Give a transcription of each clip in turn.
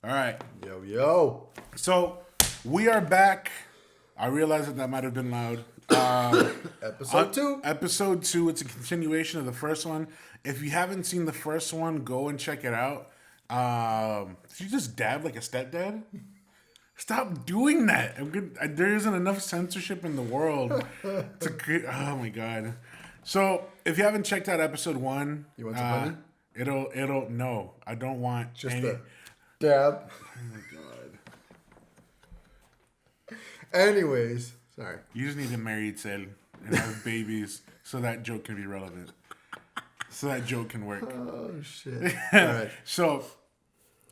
All right. Yo. So we are back. I realize that might have been loud. Episode 2. Episode 2. It's a continuation of the first one. If you haven't seen the first one, go and check it out. Did you just dab like a stepdad? Stop doing that. There isn't enough censorship in the world to create. Oh my god. So if you haven't checked out episode 1, You want some honey? It'll no. I don't want Just any. a dab. Oh my god. Anyways. Sorry. You just need to marry Itzel and have babies so that joke can be relevant. So that joke can work. Oh, shit. All right. So,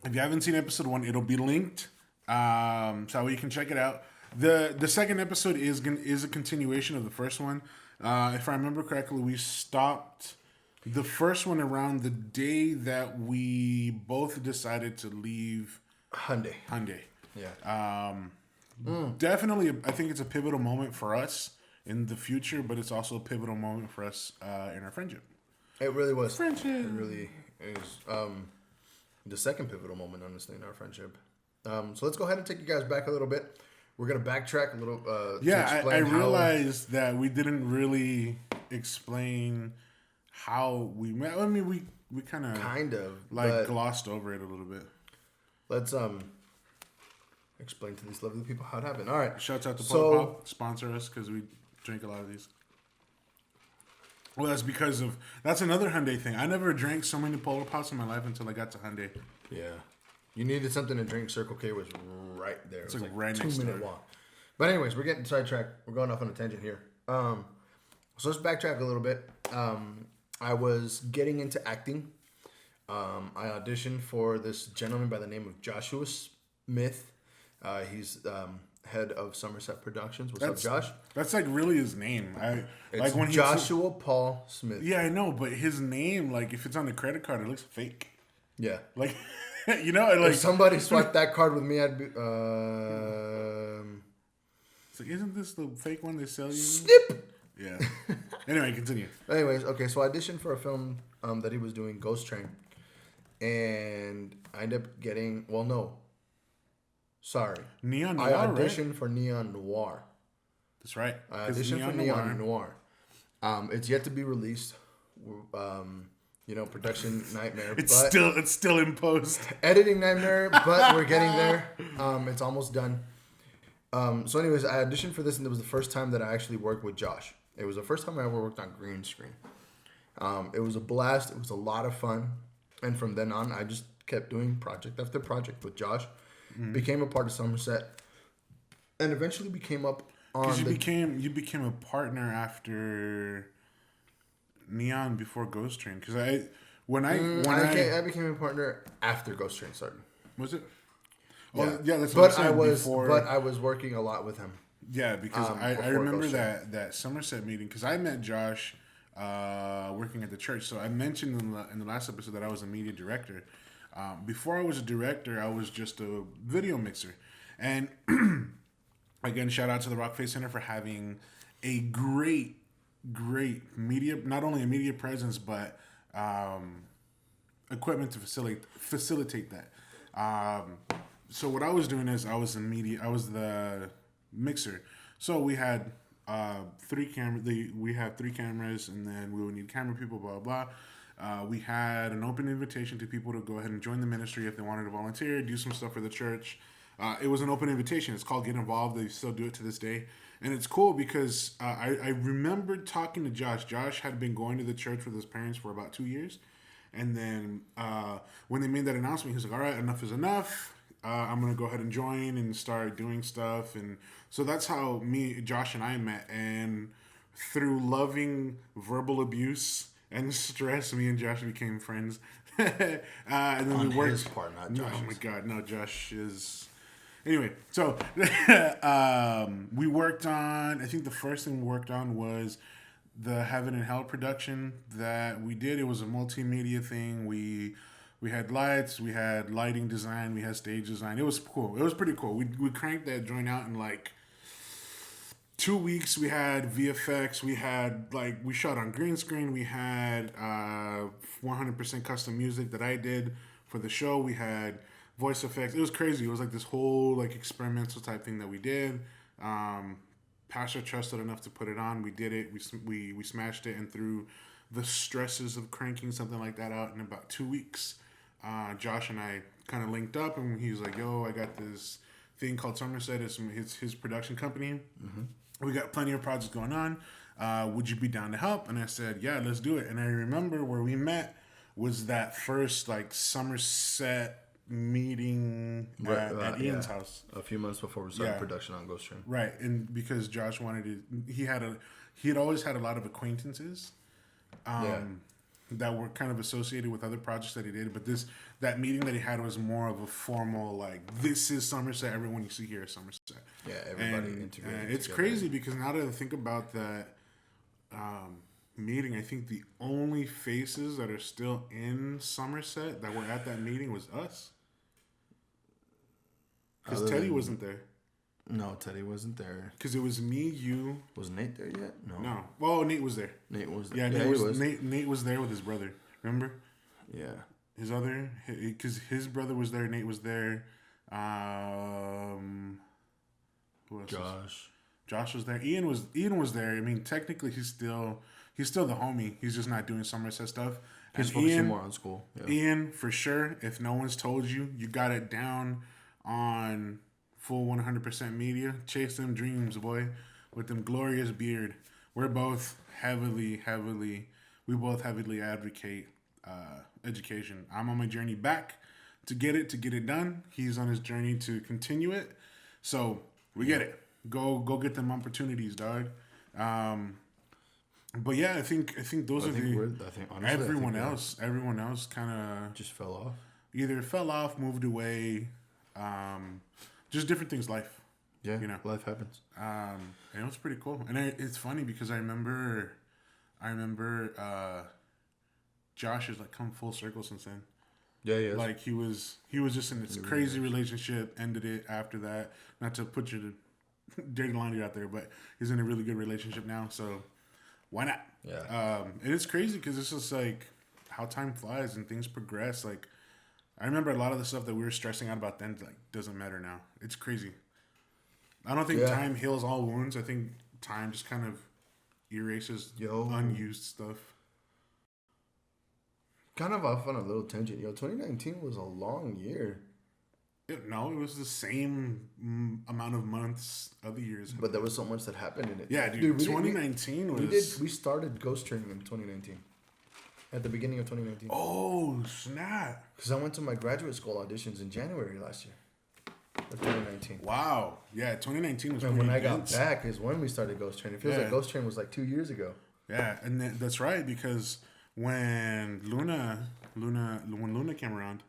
if you haven't seen episode 1, it'll be linked. So you can check it out. The second episode is a continuation of the first one. If I remember correctly, we stopped the first one around the day that we both decided to leave Hyundai. Yeah. Definitely, I think it's a pivotal moment for us in the future, but it's also a pivotal moment for us in our friendship. It really was. Friendship. It really is. The second pivotal moment, honestly, in our friendship. So let's go ahead and take you guys back a little bit. We're going to backtrack a little. I realized that we didn't really explain how we met. I mean, we kind of glossed over it a little bit. Let's explain to these lovely people how it happened. All right. Shouts out to Polar Pop. Sponsor us because we drink a lot of these. Well, that's another Hyundai thing. I never drank so many Polar Pops in my life until I got to Hyundai. Yeah. You needed something to drink. Circle K was right there. It's it was like right next 2-minute door. walk. But anyways, we're getting sidetracked. We're going off on a tangent here. So let's backtrack a little bit. I was getting into acting. I auditioned for this gentleman by the name of Joshua Smith. He's head of Somerset Productions. What's up, Josh? That's like really his name. It's like when Joshua Paul Smith. Yeah, I know, but his name, like if it's on the credit card, it looks fake. Yeah. Like, you know, like if somebody swiped that card with me, I'd be. It's like, isn't this the fake one they sell you? Snip. Yeah. Anyway, continue. Anyways, okay, so I auditioned for a film that he was doing, Ghost Train, and I ended up getting. Well, no. Sorry. Neon Noir. I auditioned for Neon Noir. That's right. I auditioned for Neon Noir. It's yet to be released. Production nightmare. It's still in post. Editing nightmare, but we're getting there. It's almost done. So anyways, I auditioned for this, and it was the first time that I actually worked with Josh. It was the first time I ever worked on green screen. It was a blast. It was a lot of fun. And from then on, I just kept doing project after project with Josh. Mm-hmm. Became a part of Somerset, and eventually became up on. Because you became a partner after Neon before Ghost Train. Because I became a partner after Ghost Train started. Was it? Yeah, oh, yeah. That's what I was working a lot with him. Yeah, because I remember that Somerset meeting because I met Josh working at the church. So I mentioned in the last episode that I was a media director. Before I was a director, I was just a video mixer. And again, shout out to the Rockface Center for having a great media, not only a media presence, but equipment to facilitate that. So what I was doing is I was the mixer. So we had 3 cameras. We have 3 cameras, and then we would need camera people, blah, blah, blah. We had an open invitation to people to go ahead and join the ministry if they wanted to volunteer, do some stuff for the church. It was an open invitation. It's called Get Involved. They still do it to this day. And it's cool because I remembered talking to Josh. Josh had been going to the church with his parents for about 2 years. And then when they made that announcement, he was like, all right, enough is enough. I'm going to go ahead and join and start doing stuff. And so that's how Josh and I met. And through loving verbal abuse and stress, me and Josh became friends. And then on we worked. His part, not Josh's. Oh my God, no, Josh is. Anyway, so we worked on. I think the first thing we worked on was the Heaven and Hell production that we did. It was a multimedia thing. We had lights, we had lighting design, we had stage design. It was cool. It was pretty cool. We cranked that joint out in like 2 weeks. We had VFX. We shot on green screen. We had 100% custom music that I did for the show. We had voice effects. It was crazy. It was like this whole like experimental type thing that we did. Pastor trusted enough to put it on. We did it. We smashed it, and through the stresses of cranking something like that out in about 2 weeks, Josh and I kind of linked up, and he was like, "Yo, I got this thing called Somerset. It's his production company. We got plenty of projects going on. Would you be down to help?" And I said, "Yeah, let's do it." And I remember where we met was that first like Somerset meeting at Ian's house a few months before we started production on Ghost Train. Right, and because Josh wanted to, he had always had a lot of acquaintances, that were kind of associated with other projects that he did. But that meeting that he had was more of a formal like, this is Somerset. Everyone you see here is Somerset. Yeah, everybody integrated. It's crazy because now that I think about that meeting, I think the only faces that are still in Somerset that were at that meeting was us. Because Teddy wasn't there. No, Teddy wasn't there. Because it was me, you. Was Nate there yet? No. Well, Nate was there. Nate was there. Yeah, Nate was there with his brother. Remember? Yeah. Because his brother was there. Nate was there. Who else? Josh was there. Ian was there. I mean, technically, he's still the homie. He's just not doing Somerset stuff. He's focusing more on school. Yeah. Ian, for sure. If no one's told you, you got it down on full 100% media. Chase them dreams, boy, with them glorious beard. We're both heavily advocate education. I'm on my journey back to get it done. He's on his journey to continue it. So we get it. Go get them opportunities, dog. But yeah, I think those everyone else kind of just fell off. Either fell off, moved away, just different things. Life, yeah, life happens. And it was pretty cool. And it's funny because I remember, Josh has like come full circle since then. Yeah. Like he was just in this crazy relationship. Ended it after that. Not to put your dirty laundry out there, but he's in a really good relationship now. So why not? Yeah. And it's crazy because it's just like how time flies and things progress. Like I remember a lot of the stuff that we were stressing out about then like doesn't matter now. It's crazy. I don't think time heals all wounds. I think time just kind of erases unused stuff. Kind of off on a little tangent. 2019 was a long year. No, it was the same amount of months other years. But there was so much that happened in it. Yeah, dude 2019 was... We started Ghost Training in 2019. At the beginning of 2019. Oh, snap. Because I went to my graduate school auditions in January last year. Of 2019. Wow. Yeah, 2019 was and when I got back is when we started Ghost Train. It feels like Ghost Train was like 2 years ago. Yeah, and that's right because when Luna came around,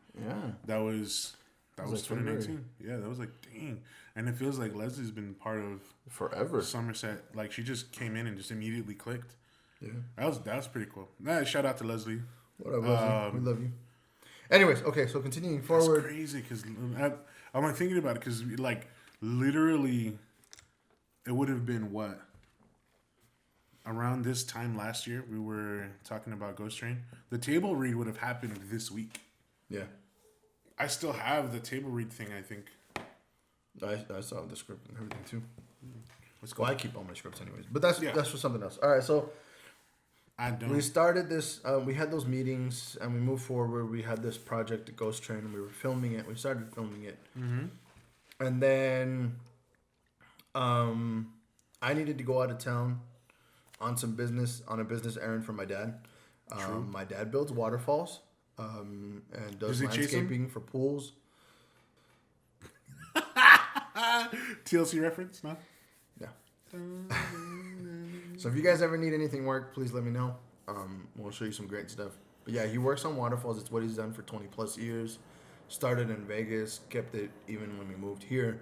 that was 2019. Yeah, that was like dang, and it feels like Leslie's been part of forever. Somerset, like she just came in and just immediately clicked. Yeah, that was pretty cool. Shout out to Leslie. What up, Leslie? We love you. Anyways, okay, so continuing forward. It's crazy because I'm thinking about it because like literally, it would have been what. Around this time last year, we were talking about Ghost Train. The table read would have happened this week. Yeah. I still have the table read thing, I think. I saw the script and everything, too. Well, I keep all my scripts anyways. But that's for something else. All right, so... We started this... we had those meetings, and we moved forward. We had this project, the Ghost Train, and we were filming it. We started filming it. Mm-hmm. And then... I needed to go out of town on a business errand for my dad. My dad builds waterfalls and does landscaping for pools. TLC reference, no? Yeah. So if you guys ever need anything work, please let me know. We'll show you some great stuff. But yeah, he works on waterfalls. It's what he's done for 20 plus years. Started in Vegas, kept it even when we moved here.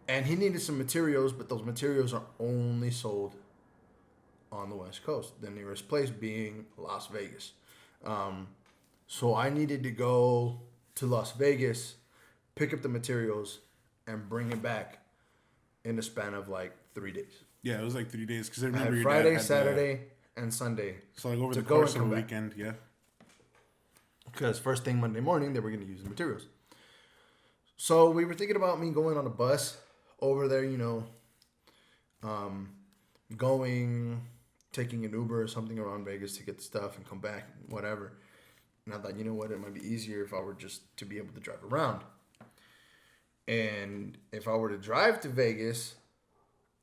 And he needed some materials, but those materials are only sold on the West Coast, the nearest place being Las Vegas. So I needed to go to Las Vegas, pick up the materials, and bring it back in the span of like 3 days. Yeah, it was like 3 days because I remember had Friday, Saturday, and Sunday. So like over the course of a weekend, yeah. Because first thing Monday morning, they were going to use the materials. So we were thinking about me going on a bus over there, going, taking an Uber or something around Vegas to get the stuff and come back, whatever. And I thought, you know what, it might be easier if I were just to be able to drive around. And if I were to drive to Vegas,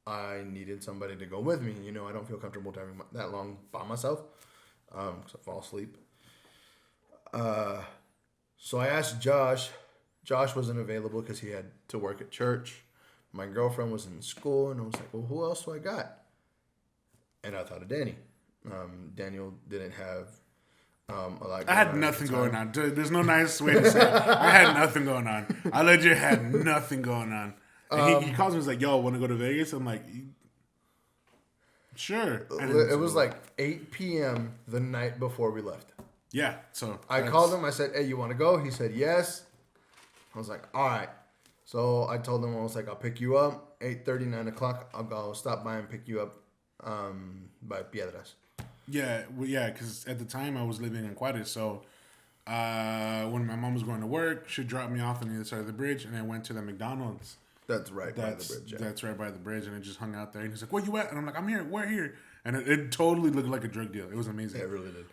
I needed somebody to go with me. I don't feel comfortable driving that long by myself because I fall asleep. So I asked Josh. Josh wasn't available because he had to work at church. My girlfriend was in school, and I was like, well, who else do I got? And I thought of Danny. Daniel didn't have a lot. I had nothing going on. There's no nice way to say it. I had nothing going on. I legit had nothing going on. And he calls me, he's like, yo, want to go to Vegas? I'm like, sure. It was like 8 p.m. the night before we left. Yeah, so I called him. I said, hey, you want to go? He said, yes. I was like, all right. So I told him, I was like, I'll pick you up 8:30, 9 o'clock. I'll stop by and pick you up by Piedras. Yeah, because at the time I was living in Juarez. So when my mom was going to work, she dropped me off on the other side of the bridge, and I went to the McDonald's. That's right by the bridge. Yeah. That's right by the bridge, and I just hung out there. And he's like, where you at? And I'm like, I'm here. We're here. And it totally looked like a drug deal. It was amazing. Yeah, it really did.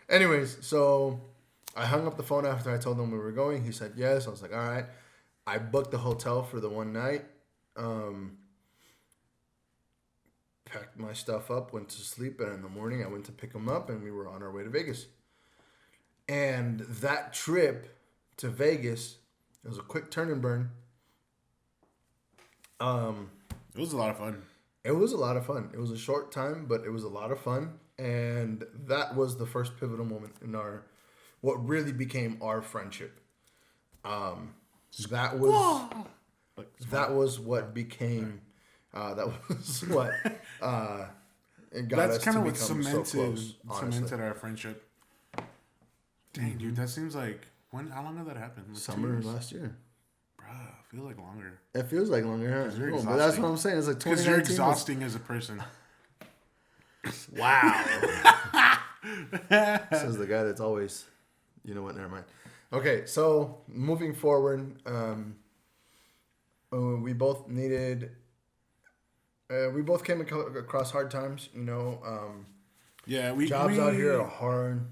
Anyways, so I hung up the phone after I told him we were going. He said yes. I was like, all right. I booked the hotel for the one night. Packed my stuff up, went to sleep, and in the morning I went to pick him up, and we were on our way to Vegas. And that trip to Vegas, it was a quick turn and burn. It was a lot of fun. It was a lot of fun. It was a short time, but it was a lot of fun. And that was the first pivotal moment in what really became our friendship. That was what became, that was what it got That's us kind to of what become so close, cemented our friendship. Dang, dude, that seems like, how long did that happen? Like summer last year. Bruh, feels like longer. It feels like longer, huh? You're But that's what I'm saying. It's like 2019. Because you're exhausting as a person. Wow. Says the guy that's always, you know what, never mind. Okay, so moving forward, we both needed, we both came across hard times, Yeah, jobs out here are hard.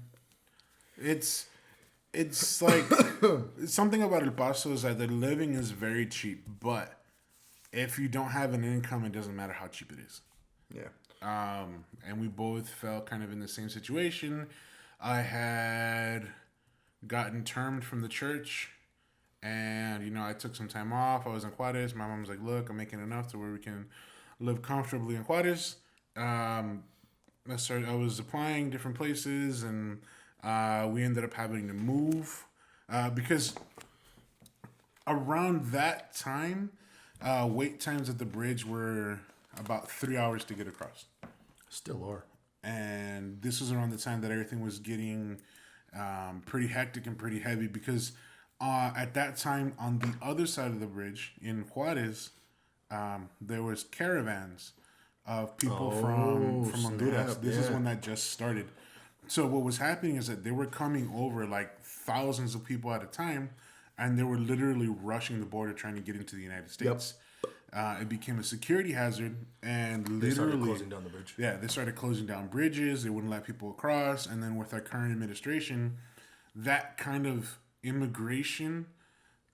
It's like something about El Paso is that the living is very cheap, but if you don't have an income, it doesn't matter how cheap it is. Yeah. And we both felt kind of in the same situation. I had gotten termed from the church, and I took some time off. I was in Juarez. My mom was like, "Look, I'm making enough to where we can live comfortably in Juarez." I was applying different places, and we ended up having to move because around that time, wait times at the bridge were about 3 hours to get across. Still are. And this was around the time that everything was getting pretty hectic and pretty heavy because at that time on the other side of the bridge in Juarez, there was caravans of people from Honduras. This is when that just started. So what was happening is that they were coming over like thousands of people at a time, and they were literally rushing the border trying to get into the United States. Yep. It became a security hazard, and literally they started closing down the bridge. Yeah, they started closing down bridges. They wouldn't let people across, and then with our current administration, that kind of immigration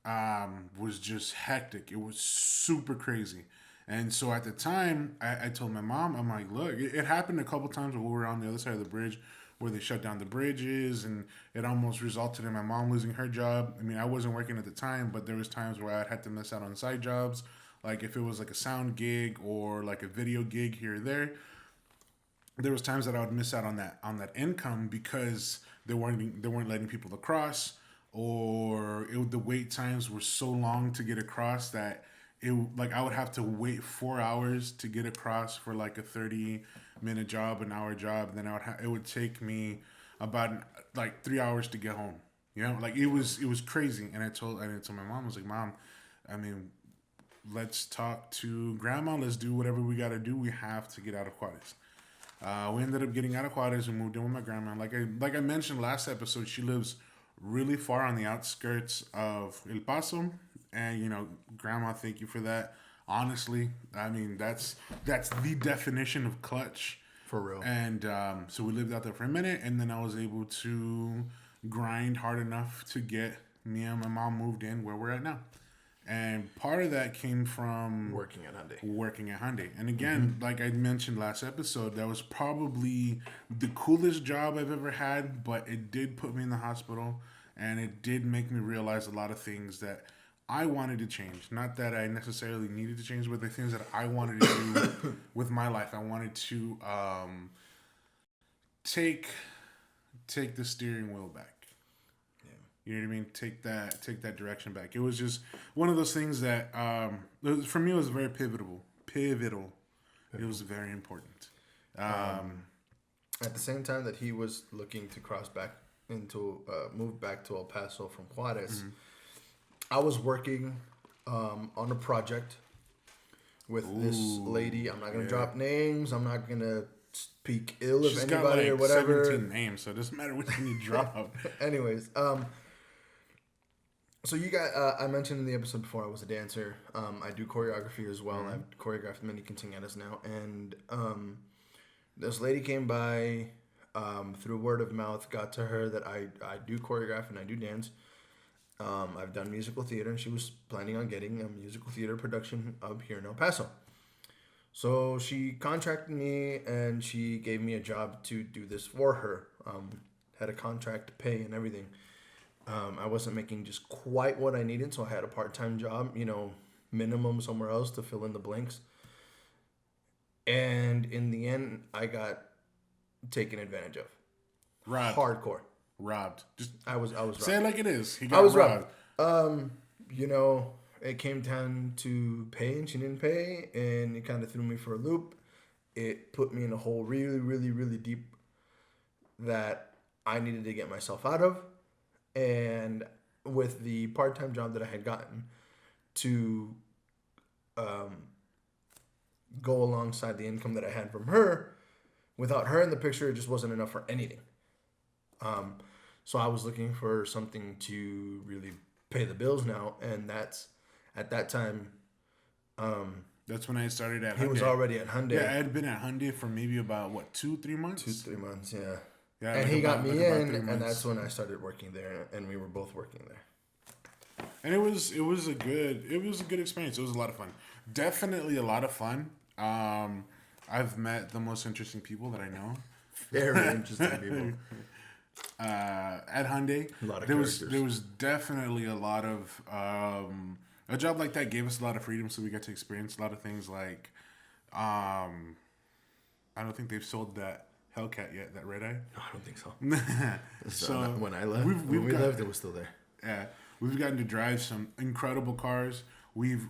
was just hectic. It was super crazy. And so at the time, I told my mom, I'm like, look, it happened a couple times when we were on the other side of the bridge where they shut down the bridges, and it almost resulted in my mom losing her job. I mean, I wasn't working at the time, but there was times where I had to miss out on side jobs. Like if it was like a sound gig or like a video gig here or there was times that I would miss out on that income because they weren't letting people across, or the wait times were so long to get across that I would have to wait 4 hours to get across for like a 30-minute job, an hour job, and then it would take me about like 3 hours to get home. Like it was crazy. And I told my mom, I was like, Mom, I mean, let's talk to grandma. Let's do whatever we got to do. We have to get out of Juarez. We ended up getting out of Juarez and moved in with my grandma. Like I mentioned last episode, she lives really far on the outskirts of El Paso. and Grandma, thank you for that. Honestly, I mean that's the definition of clutch. For real. And so we lived out there for a minute, and then I was able to grind hard enough to get me and my mom moved in where we're at now. And part of that came from Working at Hyundai. And again, like I mentioned last episode, that was probably the coolest job I've ever had, but it did put me in the hospital, and it did make me realize a lot of things that I wanted to change. Not that I necessarily needed to change, but the things that I wanted to do with my life. I wanted to take the steering wheel back. You know what I mean? Take that direction back. It was just one of those things that, for me, it was very pivotal. It was very important. At the same time that he was looking to move back to El Paso from Juarez, I was working on a project with this lady. I'm not going to drop names. I'm not going to speak ill of anybody or whatever. 17 names, so it doesn't matter which one you drop. Anyways, so you got, I mentioned in the episode before I was a dancer. I do choreography as well. I've choreographed many quinceañeras now. And this lady came by through word of mouth, got to her that I do choreograph and I do dance. I've done musical theater, and she was planning on getting a musical theater production up here in El Paso. So she contracted me, and she gave me a job to do this for her. Had a contract to pay and everything. I wasn't making just quite what I needed, so I had a part-time job, minimum somewhere else to fill in the blanks. And in the end, I got taken advantage of. Robbed. Hardcore. Robbed. Just I was robbed. say it like it is. I was robbed. It came down to pay, and she didn't pay, and it kind of threw me for a loop. It put me in a hole really, really, really deep that I needed to get myself out of. And with the part-time job that I had gotten to go alongside the income that I had from her, without her in the picture, it just wasn't enough for anything. So I was looking for something to really pay the bills now, and that's at that time. That's when I started at Hyundai. He was already at Hyundai. Yeah, I had been at Hyundai for maybe about 2-3 months. 2-3 months, yeah. Yeah, and he got me in, and that's when I started working there, and we were both working there. And it was a good experience. It was a lot of fun. Definitely a lot of fun. I've met the most interesting people that I know. Very interesting people. At Hyundai, a lot of there was definitely a lot of a job like that gave us a lot of freedom, so we got to experience a lot of things. Like, I don't think they've sold that Hellcat yet, that red eye. No, I don't think so. So when I left, when we left, it was still there. Yeah, we've gotten to drive some incredible cars.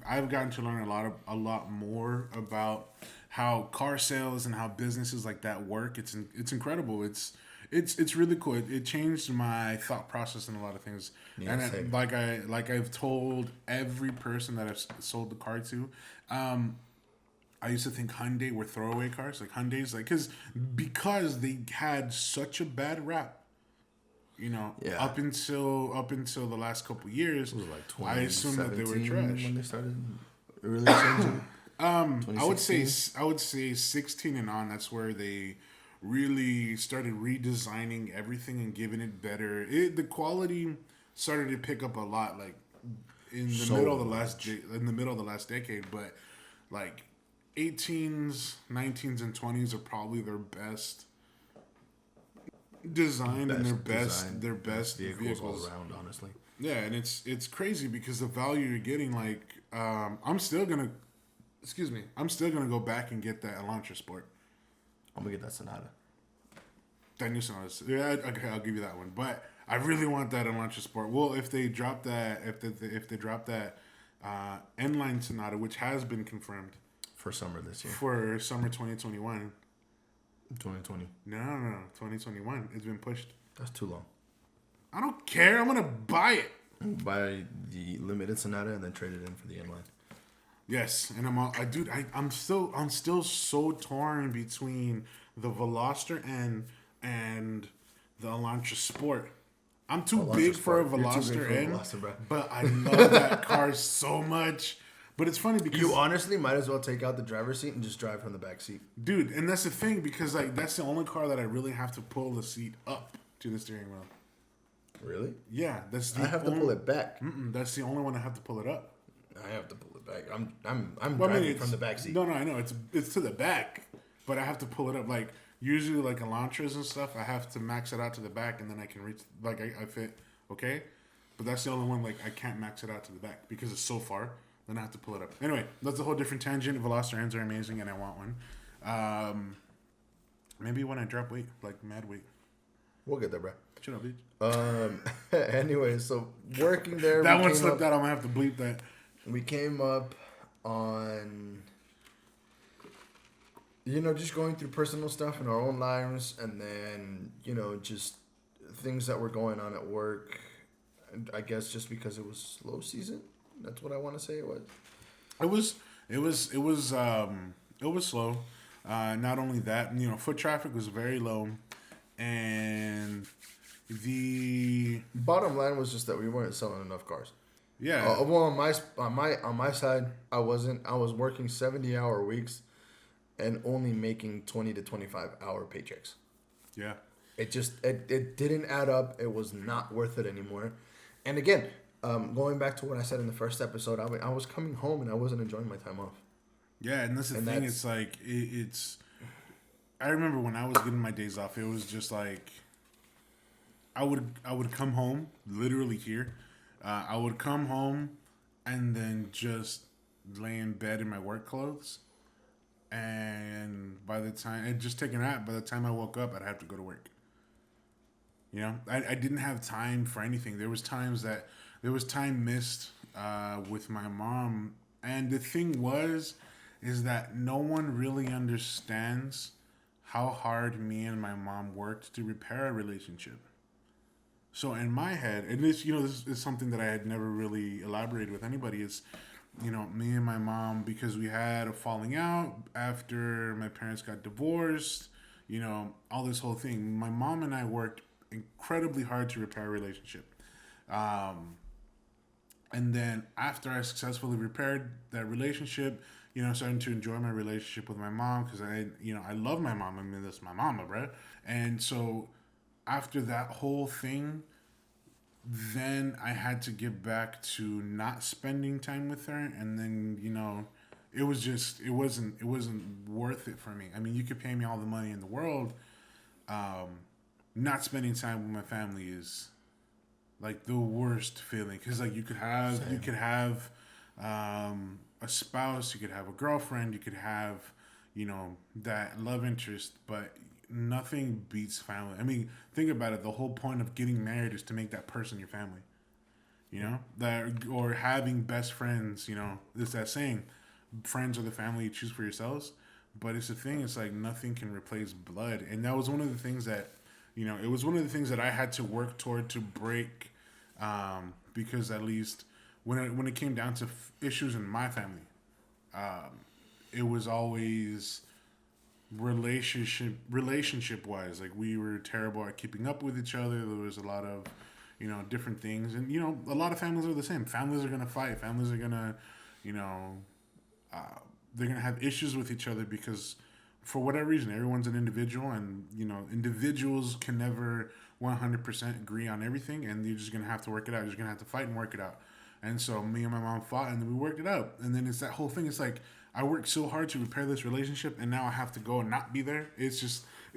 I've gotten to learn a lot more about how car sales and how businesses like that work. It's incredible. It's really cool. It changed my thought process in a lot of things. Yeah, and I've told every person that I've sold the car to, I used to think Hyundai were throwaway cars. Like Hyundai's because they had such a bad rap. Up until the last couple years, it was like I assumed that they were trash. When they started really changing. I would say 16 and on. That's where they really started redesigning everything and giving it better. The quality started to pick up a lot, like in the middle of the last decade. But like 18s, 19s, and 20s are probably their best designed and their best vehicles all around, honestly. Yeah, and it's crazy because the value you're getting, like, I'm still gonna go back and get that Elantra Sport. I'm gonna get that Sonata. That new Sonata. Yeah, okay, I'll give you that one. But I really want that Elantra Sport. Well, if they drop that, N-Line Sonata, which has been confirmed for summer this year, for summer 2021. 2020. No, 2021. It's been pushed. That's too long. I don't care. I'm gonna buy it. Buy the limited Sonata and then trade it in for the N-Line. Yes, and I'm still so torn between the Veloster and the Elantra Sport. I'm too Veloster big for a Sport. You're too big Veloster for a N, Veloster, bro. but I love that car so much. But it's funny because You honestly might as well take out the driver's seat and just drive from the back seat. dude, and that's the thing because like that's the only car that I really have to pull the seat up to the steering wheel. Really? Yeah, that's the I have to pull it back. That's the only one I have to pull it up. I have to pull it back. I'm Well, driving from the back seat. No, I know it's to the back, but I have to pull it up. Like usually, like Elantras and stuff, I have to max it out to the back, and then I can reach. Like I fit okay, but that's the only one. Like I can't max it out to the back because it's so far. Then I have to pull it up. Anyway, that's a whole different tangent. Veloster ends are amazing, and I want one. Maybe when I drop weight, like mad weight. We'll get there, bro. Shut up, bitch. Anyway, so working there. That one slipped out. I'm gonna have to bleep that. We came up on, just going through personal stuff in our own lives, and then just things that were going on at work. And I guess just because it was slow season. That's what I want to say it was. It was slow. Not only that, foot traffic was very low, and the Bottom line was just that we weren't selling enough cars. yeah. Well, on my side, I wasn't. I was working 70-hour weeks, and only making 20 to 25-hour paychecks. Yeah. It didn't add up. It was not worth it anymore. And again, going back to what I said in the first episode, I was coming home and I wasn't enjoying my time off. Yeah, and that's the thing. It's like it's. I remember when I was getting my days off, it was just like. I would come home, literally here. I would come home, and then just lay in bed in my work clothes, and by the time and just take a nap. By the time I woke up, I'd have to go to work. I didn't have time for anything. There was time missed with my mom, and the thing is that no one really understands how hard me and my mom worked to repair a relationship. So in my head, and this is something that I had never really elaborated with anybody. Is me and my mom, because we had a falling out after my parents got divorced. All this whole thing. My mom and I worked incredibly hard to repair a relationship. And then after I successfully repaired that relationship, starting to enjoy my relationship with my mom, because I love my mom. I mean, that's my mama, bro. And so after that whole thing, then I had to get back to not spending time with her. And then, it wasn't worth it for me. I mean, you could pay me all the money in the world. Not spending time with my family is like the worst feeling, because like you could have a spouse, you could have a girlfriend, you could have that love interest, but nothing beats family. I mean, think about it. The whole point of getting married is to make that person your family. Or having best friends. There's that saying, friends are the family you choose for yourselves. But it's the thing. It's like nothing can replace blood, and that was one of the things that. It was one of the things that I had to work toward to break, because at least when it came down to issues in my family, it was always relationship wise. Like we were terrible at keeping up with each other. There was a lot of, different things, and a lot of families are the same. Families are gonna fight. Families are gonna, they're gonna have issues with each other because. For whatever reason, everyone's an individual, and individuals can never 100% agree on everything, and you're just gonna have to work it out. You're just gonna have to fight and work it out. And so me and my mom fought, and then we worked it out. And then it's that whole thing. It's like I worked so hard to repair this relationship, and now I have to go and not be there. It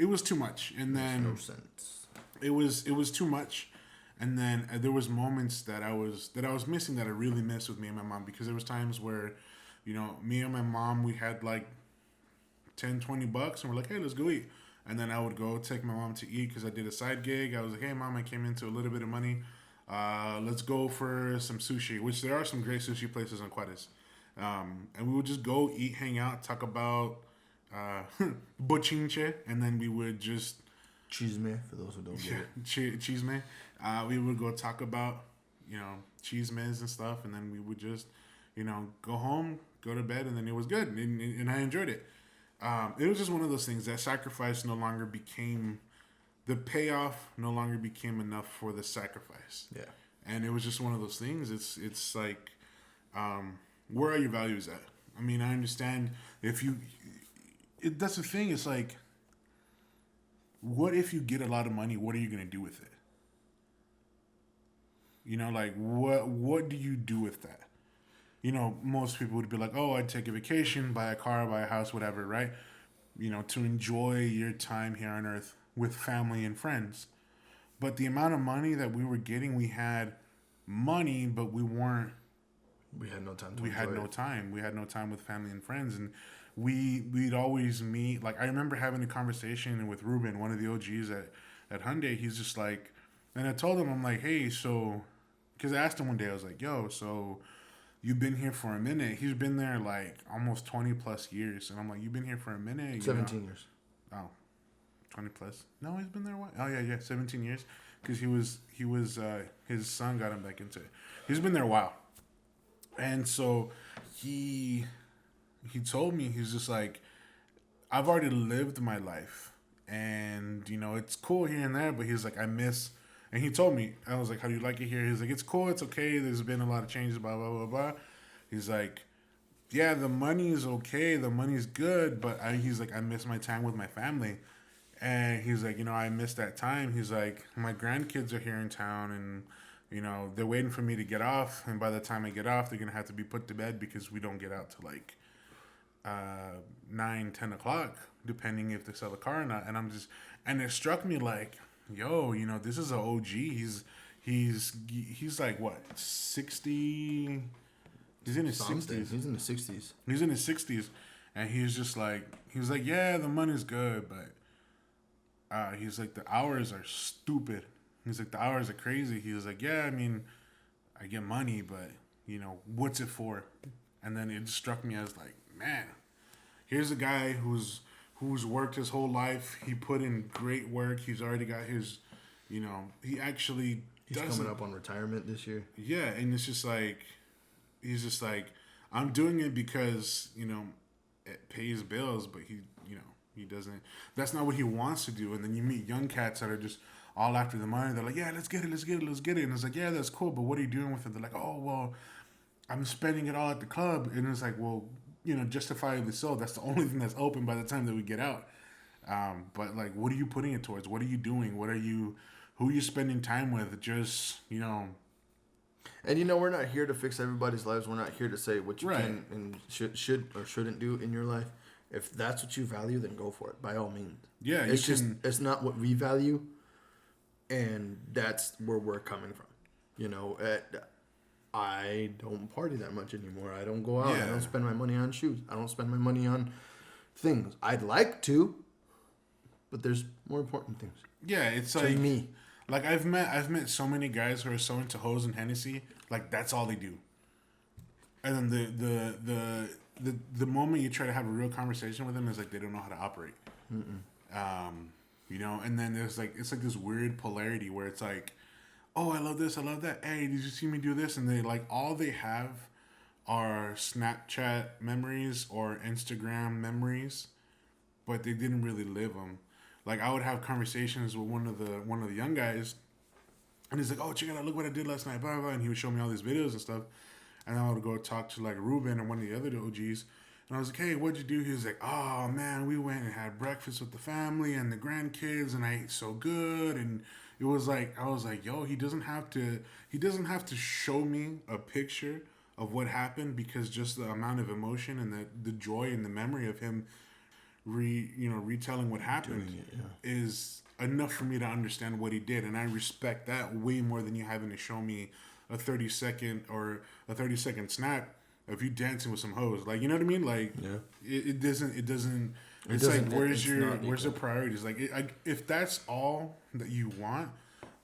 was too much. And then makes no sense. It was too much. And then there was moments that I was missing that I really missed with me and my mom, because there was times where, me and my mom, we had like $10, $20, and we're like, hey, let's go eat. And then I would go take my mom to eat because I did a side gig. I was like, hey, Mom, I came into a little bit of money. Let's go for some sushi, which there are some great sushi places in Juarez. And we would just go eat, hang out, talk about bochinche, and then we would just... Chisme, for those who don't get it. Chisme. We would go talk about, chismes and stuff, and then we would just, go home, go to bed, and then it was good, and I enjoyed it. It was just one of those things that sacrifice no longer became the payoff no longer became enough for the sacrifice. Yeah. And it was just one of those things. It's like, where are your values at? I mean, I understand if you. That's the thing. It's like, what if you get a lot of money? What are you gonna do with it? You know, like what do you do with that? You know, most people would be like, oh, I'd take a vacation, buy a car, buy a house, whatever, right? You know, to enjoy your time here on Earth with family and friends. But the amount of money that we were getting, we had money, but we weren't. We had no time. We had no time. We had no time with family and friends, and we'd always meet. Like I remember having a conversation with Ruben, one of the OGs at Hyundai. He's just like, and I told him, I'm like, hey, so, because I asked him one day, I was like, yo, so you've been here for a minute. He's been there like almost 20 plus years, and I'm like, you've been here for a minute. 17 years. Oh, 20 plus. No, he's been there. What? Oh yeah, 17 years. Because his son got him back into it. He's been there a while, and so he told me, he's just like, I've already lived my life, and you know it's cool here and there, but he's like, I miss. And he told me, I was like, how do you like it here? He's like, it's cool, it's okay. There's been a lot of changes, blah blah blah blah. He's like, yeah, the money is okay, the money's good, but he's like, I miss my time with my family. And he's like, you know, I miss that time. He's like, my grandkids are here in town, and you know, they're waiting for me to get off. And by the time I get off, they're gonna have to be put to bed because we don't get out to like 9-10 o'clock, depending if they sell a car or not. And and it struck me like, yo, you know, this is an OG. He's like what, 60? He's in his 60s. He's in the 60s. He's in his 60s, and he was like, yeah, the money's good, but. He's like, the hours are stupid. He's like, the hours are crazy. He was like, yeah, I mean, I get money, but, you know, what's it for? And then it just struck me as like, man, here's a guy who's worked his whole life. He put in great work. He's already got his, you know, he actually He's coming up on retirement this year. Yeah, and it's just like, he's just like, I'm doing it because, you know, it pays bills, but he doesn't, that's not what he wants to do. And then you meet young cats that are just all after the money. They're like, yeah, let's get it. And it's like, yeah, that's cool, but what are you doing with it? They're like, oh, well, I'm spending it all at the club. And it's like, well, you know, justifiably so. That's the only thing that's open by the time that we get out. But like, what are you putting it towards? What are you doing? who are you spending time with? Just, you know. And you know, we're not here to fix everybody's lives. We're not here to say what you can and should or shouldn't do in your life. If that's what you value, then go for it, by all means. Yeah, it's not what we value, and that's where we're coming from. You know, I don't party that much anymore. I don't go out. Yeah. I don't spend my money on shoes. I don't spend my money on things. I'd like to, but there's more important things. Yeah, it's to like me. Like I've met so many guys who are so into hoes and Hennessy, like that's all they do. And then the moment you try to have a real conversation with them is like they don't know how to operate. You know, and then there's like, it's like this weird polarity where it's like, oh, I love this, I love that. Hey, did you see me do this? And they like, all they have are Snapchat memories or Instagram memories, but they didn't really live them. Like I would have conversations with one of the young guys, and he's like, oh, check it out, look what I did last night, blah, blah, blah. And he would show me all these videos and stuff. And I would go talk to like Ruben or one of the other OGs. And I was like, hey, what'd you do? He was like, oh man, we went and had breakfast with the family and the grandkids, and I ate so good. And it was like, I was like, yo, he doesn't have to show me a picture of what happened, because just the amount of emotion and the joy and the memory of him retelling what happened is enough for me to understand what he did. And I respect that way more than you having to show me a 30-second snap of you dancing with some hoes. Like, you know what I mean? Like, yeah. It doesn't, it's like, where's the priorities? Like, if that's all that you want,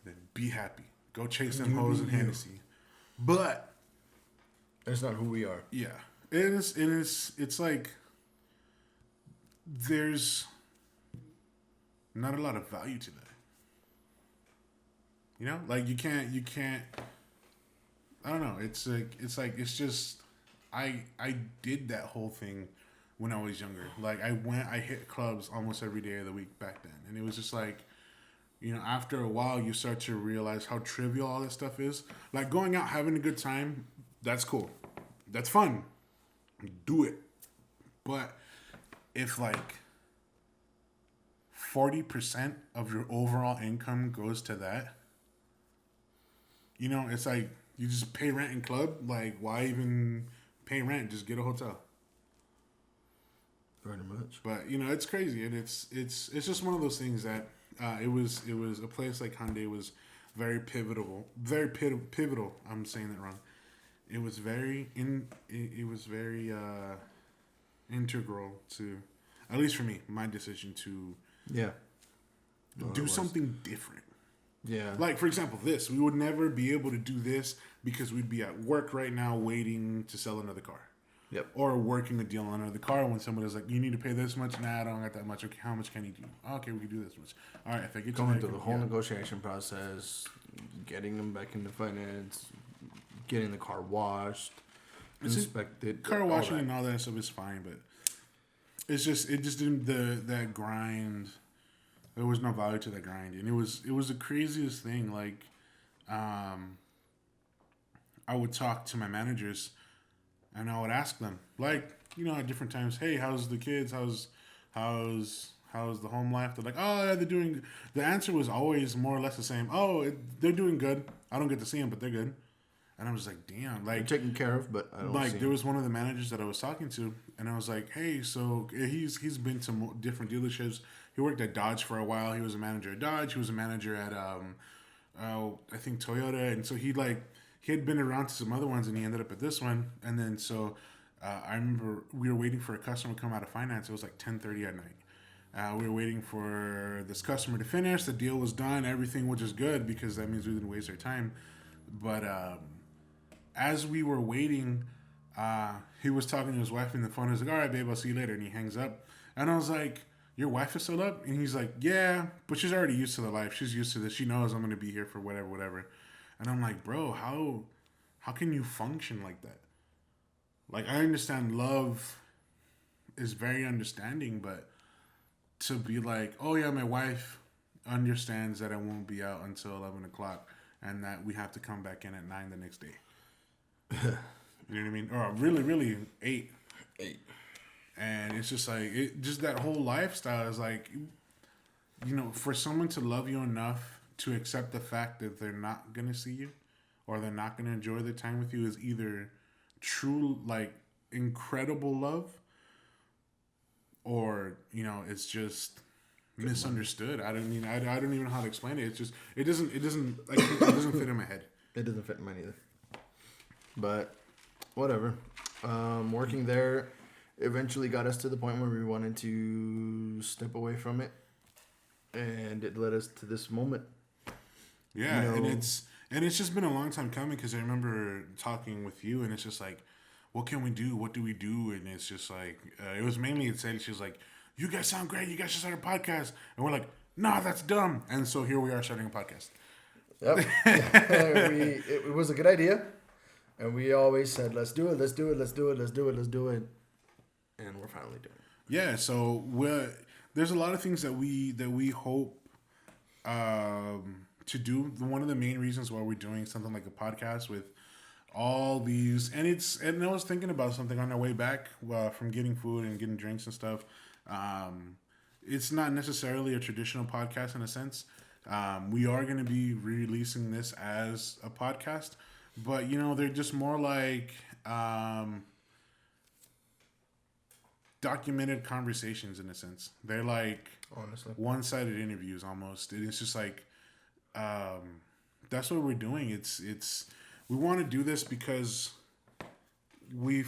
then be happy. Go chase them hoes and Hennessy. But that's not who we are. Yeah. It's like, there's not a lot of value to that. You know? Like, you can't, I don't know. It's just, I did that whole thing when I was younger. Like I hit clubs almost every day of the week back then. And it was just like, you know, after a while, you start to realize how trivial all this stuff is. Like going out, having a good time, that's cool. That's fun. Do it. But if like 40% of your overall income goes to that, you know, it's like you just pay rent in club. Like, why even pay rent? Just get a hotel. Pretty much. But you know, it's crazy, and it's just one of those things that it was a place like Hyundai was very pivotal. I'm saying that wrong. It was very integral to, at least for me, my decision to do something different. Yeah. Like, for example, we would never be able to do this because we'd be at work right now waiting to sell another car. Yep. Or working a deal on another car when somebody's like, you need to pay this much. Nah, I don't got that much. Okay, how much can you do? Okay, we can do this much. All right, if I get going through the whole negotiation process, getting them back into finance, getting the car washed, inspected. Car washing and all that stuff is fine, but it just didn't that grind. There was no value to that grind, and it was the craziest thing. Like, I would talk to my managers, and I would ask them, like, you know, at different times, hey, how's the kids? How's the home life? They're like, oh, yeah, they're doing. The answer was always more or less the same. Oh, they're doing good. I don't get to see them, but they're good. And I was like, damn, like they're taken care of, but I don't. Like, there was one of the managers that I was talking to, and I was like, hey, so he's been to different dealerships. He worked at Dodge for a while. He was a manager at Dodge. He was a manager at I think Toyota, and so he had been around to some other ones, and he ended up at this one. And then so I remember we were waiting for a customer to come out of finance. It was like 10:30 at night. We were waiting for this customer to finish. The deal was done. Everything, which is good because that means we didn't waste our time. But as we were waiting, he was talking to his wife on the phone. He was like, all right, babe, I'll see you later. And he hangs up. And I was like, your wife is still up? And he's like, yeah, but she's already used to the life. She's used to this. She knows I'm going to be here for whatever. And I'm like, bro, how can you function like that? Like, I understand love is very understanding, but to be like, oh, yeah, my wife understands that I won't be out until 11 o'clock and that we have to come back in at 9 the next day. You know what I mean? Or really 8. And it's just like, just that whole lifestyle is like, you know, for someone to love you enough to accept the fact that they're not going to see you or they're not going to enjoy their time with you is either true, like, incredible love, or, you know, it's just misunderstood. I don't even know how to explain it. It's just, it doesn't fit in my head. It doesn't fit in mine either. But whatever. Working there eventually got us to the point where we wanted to step away from it, and it led us to this moment. Yeah, you know, and it's just been a long time coming, because I remember talking with you, and it's just like, what can we do? What do we do? And it's just like, it was mainly Itzel. She was like, you guys sound great. You guys should start a podcast. And we're like, nah, that's dumb. And so here we are starting a podcast. Yep. It was a good idea. And we always said, let's do it. And we're finally doing it. Yeah. So there's a lot of things that we hope to do. One of the main reasons why we're doing something like a podcast with all these, and I was thinking about something on our way back from getting food and getting drinks and stuff. It's not necessarily a traditional podcast in a sense. We are going to be releasing this as a podcast, but you know, they're just more like documented conversations in a sense. They're like, honestly, one-sided interviews almost. And it's just like, that's what we're doing. We want to do this because we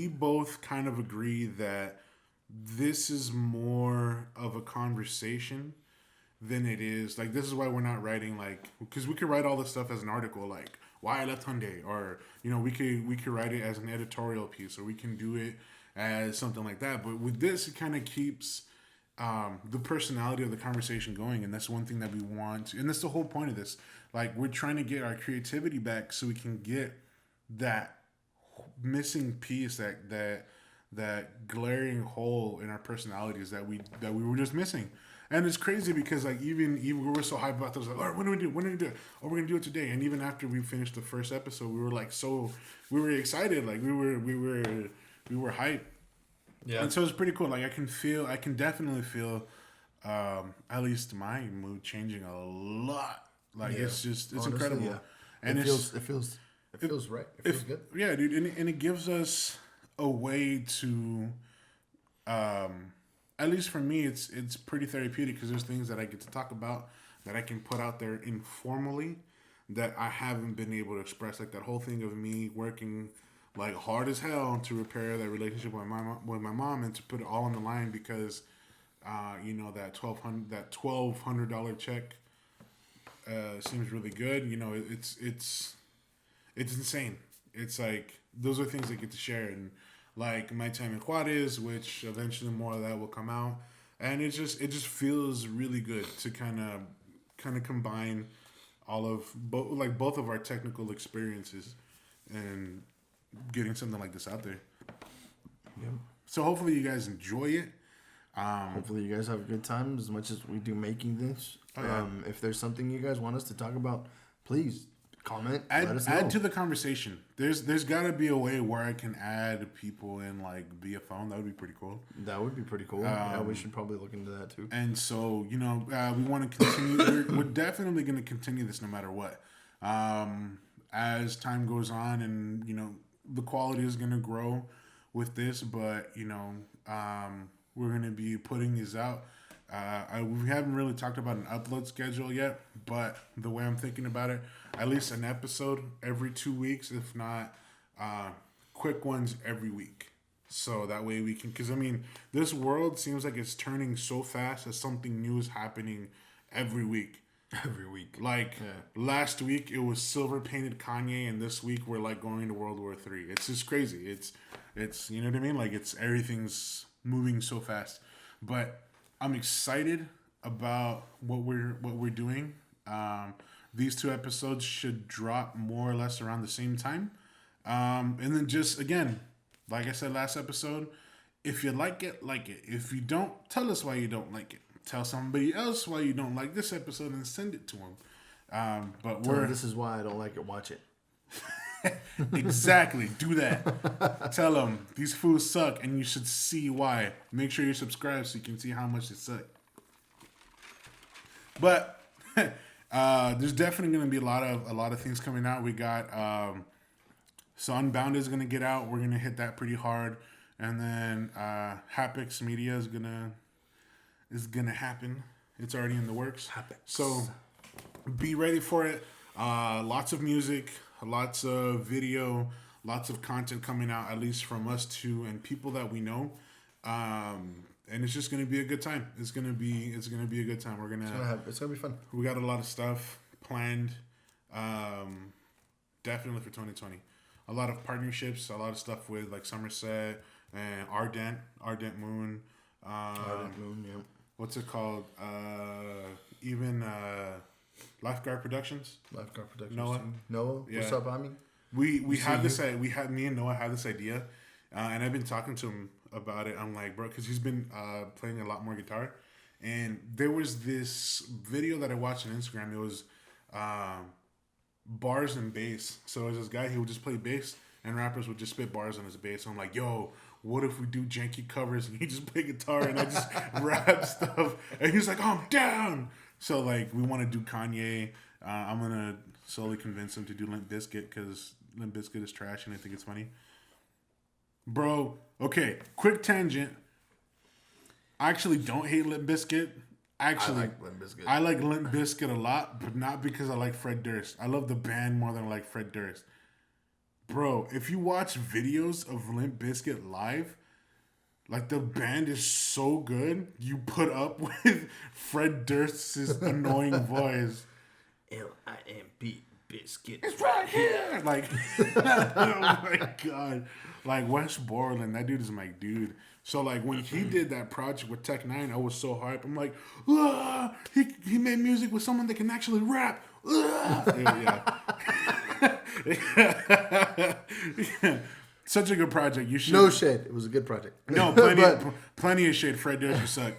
both kind of agree that this is more of a conversation than it is. Like, this is why we're not writing, like, because we could write all this stuff as an article, like why I left Hyundai, or, you know, we could write it as an editorial piece, or we can do it as something like that. But with this, it kind of keeps the personality of the conversation going, and that's one thing that we want, and that's the whole point of this. Like, we're trying to get our creativity back so we can get that missing piece, that glaring hole in our personalities that we were just missing. And it's crazy because like even we were so hyped about this, like, all right, when do we do it? When do we do it? Oh, we're gonna do it today. And even after we finished the first episode, we were like we were excited, like we were hyped. Yeah. And so it's pretty cool. Like I can definitely feel at least my mood changing a lot. Like it's Honestly, incredible. Yeah. And it feels right. It feels good. Yeah, dude, and it gives us a way to at least for me, it's pretty therapeutic because there's things that I get to talk about that I can put out there informally that I haven't been able to express. Like that whole thing of me working like hard as hell to repair that relationship with my mom and to put it all on the line because that $1,200 check seems really good. It's insane. It's like those are things I get to share and. Like my time in Juarez, which eventually more of that will come out, and it just feels really good to kind of combine all of both of our technical experiences and getting something like this out there. Yep. So hopefully you guys enjoy it. Hopefully you guys have a good time as much as we do making this. Oh, yeah. If there's something you guys want us to talk about, please comment. Let us know. Add to the conversation. There's got to be a way where I can add people in like via phone. That would be pretty cool. That would be pretty cool. Yeah, we should probably look into that too. And so we want to continue. we're definitely going to continue this no matter what. As time goes on, and the quality is going to grow with this, but we're going to be putting these out. We haven't really talked about an upload schedule yet, but the way I'm thinking about it, at least an episode every 2 weeks, if not quick ones every week. So that way we can, because this world seems like it's turning so fast that something new is happening every week. Every week. Like last week it was silver painted Kanye, and this week we're like going to World War III. It's just crazy. It's you know what I mean? Like everything's moving so fast. But I'm excited about what we're doing. These 2 episodes should drop more or less around the same time. And then just again, like I said last episode, if you like it, like it. If you don't, tell us why you don't like it. Tell somebody else why you don't like this episode and send it to them. But this is why I don't like it. Watch it. Exactly. Do that. Tell them these fools suck and you should see why. Make sure you're subscribed so you can see how much they suck. But there's definitely going to be a lot of things coming out. We got so Unbounded is going to get out. We're going to hit that pretty hard, and then Hapex Media is gonna happen. It's already in the works. Hapex. So be ready for it. Lots of music. Lots of video, lots of content coming out, at least from us two and people that we know, and it's just gonna be a good time. It's gonna be a good time. It's gonna be fun. We got a lot of stuff planned, definitely for 2020. A lot of partnerships, a lot of stuff with like Somerset and Ardent Moon. Ardent Moon, yeah. What's it called? Even. Lifeguard Productions. Noah. Yeah. What's up, Ami? We had this. Me and Noah had this idea, and I've been talking to him about it. I'm like, bro, because he's been playing a lot more guitar, and there was this video that I watched on Instagram. It was bars and bass. So it was this guy who would just play bass, and rappers would just spit bars on his bass. So I'm like, yo, what if we do janky covers and he just play guitar and I just rap stuff? And he's like, oh, I'm down. So, like, we want to do Kanye. I'm going to slowly convince him to do Limp Bizkit because Limp Bizkit is trash and I think it's funny. Bro, okay, quick tangent. I actually don't hate Limp Bizkit. Actually, I like Limp Bizkit a lot, but not because I like Fred Durst. I love the band more than I like Fred Durst. Bro, if you watch videos of Limp Bizkit live, like, the band is so good, you put up with Fred Durst's annoying voice. L-I-M-P, biscuit. It's right here! Like, oh my God. Like, Wes Borland, that dude is my dude. So, like, when he did that project with Tech Nine, I was so hyped. I'm like, he made music with someone that can actually rap. Yeah. Such a good project. You should. No shade. It was a good project. No, plenty of shade. Fred Durst, you suck.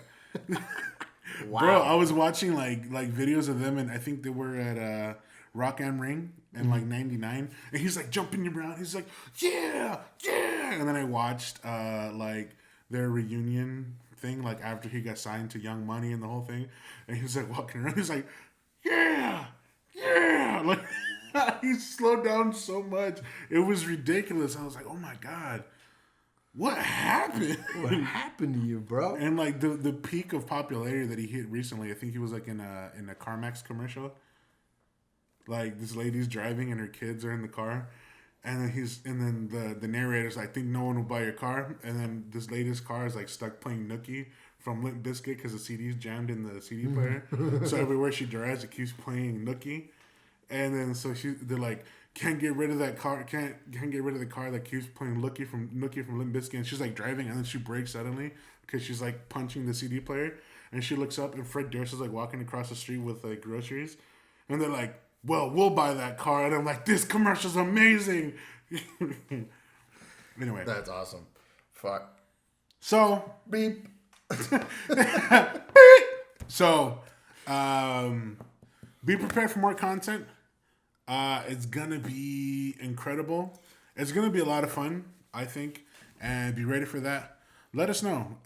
Wow. Bro, I was watching like videos of them, and I think they were at Rock am Ring in like '99, and he's like jumping around. He's like, yeah, yeah, and then I watched like their reunion thing, like after he got signed to Young Money and the whole thing, and he was like walking around. He's like, yeah, yeah, like he slowed down so much. It was ridiculous. I was like, oh my god. What happened? What happened to you, bro? And like the peak of popularity that he hit recently, I think he was like in a CarMax commercial. Like this lady's driving and her kids are in the car, and then the narrator's like, "I think no one will buy your car," and then this lady's car is like stuck playing Nookie from Limp Bizkit because the CD's jammed in the CD player. So everywhere she drives, it keeps playing Nookie, and then so they're like, can't get rid of that car. Can't get rid of the car that keeps playing Nookie from Limp Bizkit. And she's like driving, and then she brakes suddenly because she's like punching the CD player. And she looks up, and Fred Durst is like walking across the street with like groceries, and they're like, "Well, we'll buy that car." And I'm like, "This commercial's amazing." Anyway, That's awesome. Fuck. so Beep. so be prepared for more content. It's gonna be incredible. It's gonna be a lot of fun, I think, and be ready for that. Let us know.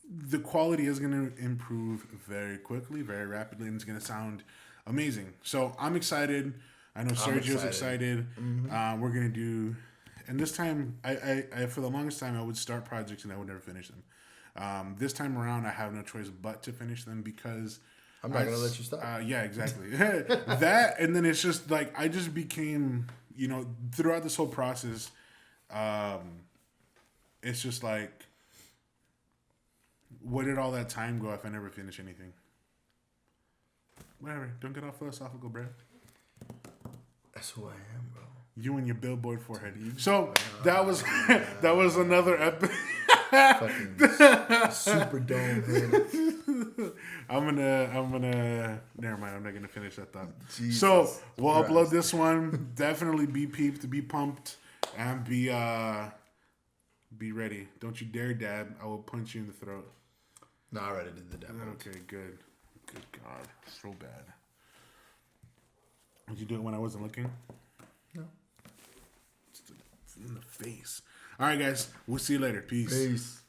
The quality is gonna improve very quickly, very rapidly, and it's gonna sound amazing. So I'm excited. I know Sergio's excited. Mm-hmm. We're gonna do, and this time, I for the longest time I would start projects and I would never finish them. This time around, I have no choice but to finish them because. I'm not going to let you stop. Yeah, exactly. That, and then it's just like, I just became, throughout this whole process, it's just like, where did all that time go if I never finish anything? Whatever. Don't get all philosophical, bro. That's who I am, bro. You and your billboard forehead. So, that was another episode. Fucking super dome head. I'm gonna never mind, I'm not gonna finish that thought. Jesus so we'll Christ. upload this one. Definitely be peeped, be pumped, and be ready. Don't you dare dab. I will punch you in the throat. No, I already did the demo. Okay, good God, so bad. Did you do it when I wasn't looking? No. It's in the face. All right, guys, we'll see you later. Peace.